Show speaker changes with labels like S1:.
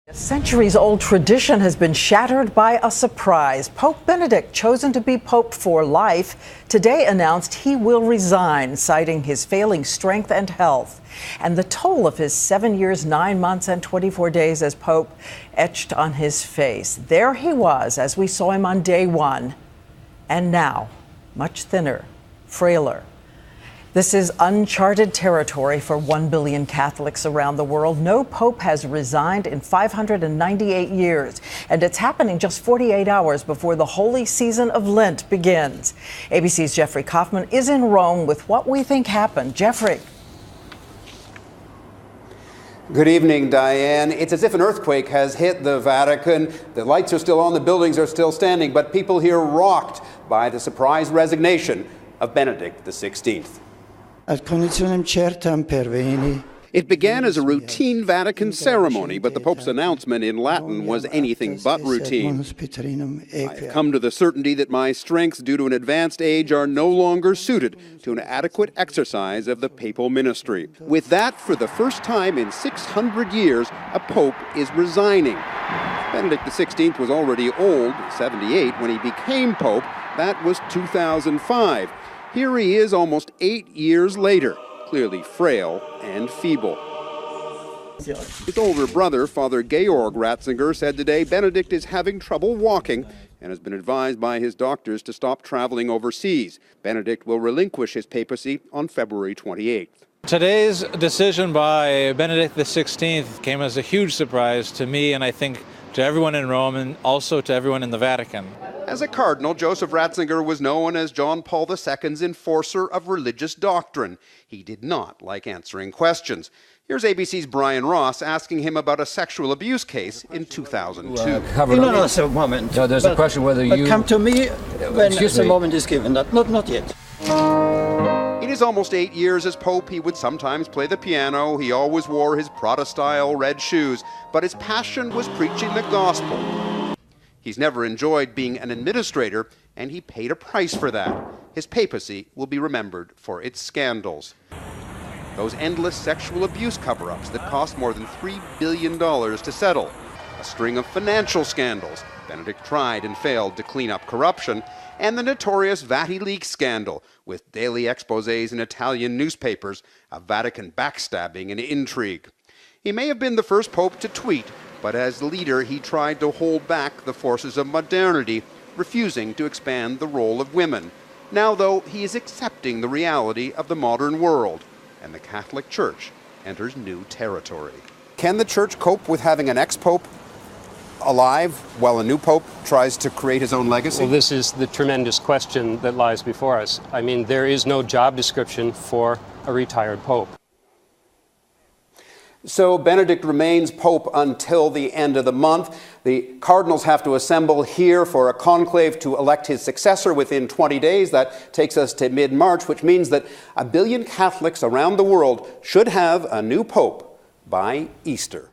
S1: A centuries-old tradition has been shattered by a surprise. Pope Benedict, chosen to be Pope for life, today announced he will resign, citing his failing strength and health. And the toll of his 7 years, 9 months, and 24 days as Pope etched on his face. There he was, as we saw him on day one. And now, much thinner, frailer. This is uncharted territory for 1 billion Catholics around the world. No pope has resigned in 598 years, and it's happening just 48 hours before the holy season of Lent begins. ABC's Jeffrey Kaufman is in Rome with what we think happened. Jeffrey.
S2: Good evening, Diane. It's as if an earthquake has hit the Vatican. The lights are still on, the buildings are still standing, but people here rocked by the surprise resignation of Benedict XVI. It began as a routine Vatican ceremony, but the Pope's announcement in Latin was anything but routine. I've come to the certainty that my strengths due to an advanced age are no longer suited to an adequate exercise of the papal ministry. With that, for the first time in 600 years, a Pope is resigning. Benedict XVI was already old, 78, when he became Pope. That was 2005. Here he is almost 8 years later, clearly frail and feeble. His older brother, Father Georg Ratzinger, said today Benedict is having trouble walking and has been advised by his doctors to stop traveling overseas. Benedict will relinquish his papacy on February 28th.
S3: Today's decision by Benedict XVI came as a huge surprise to me, and I think to everyone in Rome and also to everyone in the Vatican.
S2: As a cardinal, Joseph Ratzinger was known as John Paul II's enforcer of religious doctrine. He did not like answering questions. Here's ABC's Brian Ross asking him about a sexual abuse case in 2002.
S4: No, a moment.
S5: No, there's a question whether you...
S4: come to me when the moment is given. Not yet.
S2: In his almost 8 years as Pope, he would sometimes play the piano. He always wore his Prada-style red shoes. But his passion was preaching the gospel. He's never enjoyed being an administrator, and he paid a price for that. His papacy will be remembered for its scandals. Those endless sexual abuse cover-ups that cost more than $3 billion to settle. A string of financial scandals. Benedict tried and failed to clean up corruption. And the notorious VatiLeaks scandal, with daily exposés in Italian newspapers of Vatican backstabbing and intrigue. He may have been the first pope to tweet, but as leader he tried to hold back the forces of modernity, refusing to expand the role of women. Now, though, he is accepting the reality of the modern world, and the Catholic Church enters new territory. Can the Church cope with having an ex-pope alive while a new pope tries to create his own legacy?
S6: Well, this is the tremendous question that lies before us. I mean, there is no job description for a retired pope.
S2: So Benedict remains Pope until the end of the month. The cardinals have to assemble here for a conclave to elect his successor within 20 days. That takes us to mid-March, which means that 1 billion Catholics around the world should have a new pope by Easter.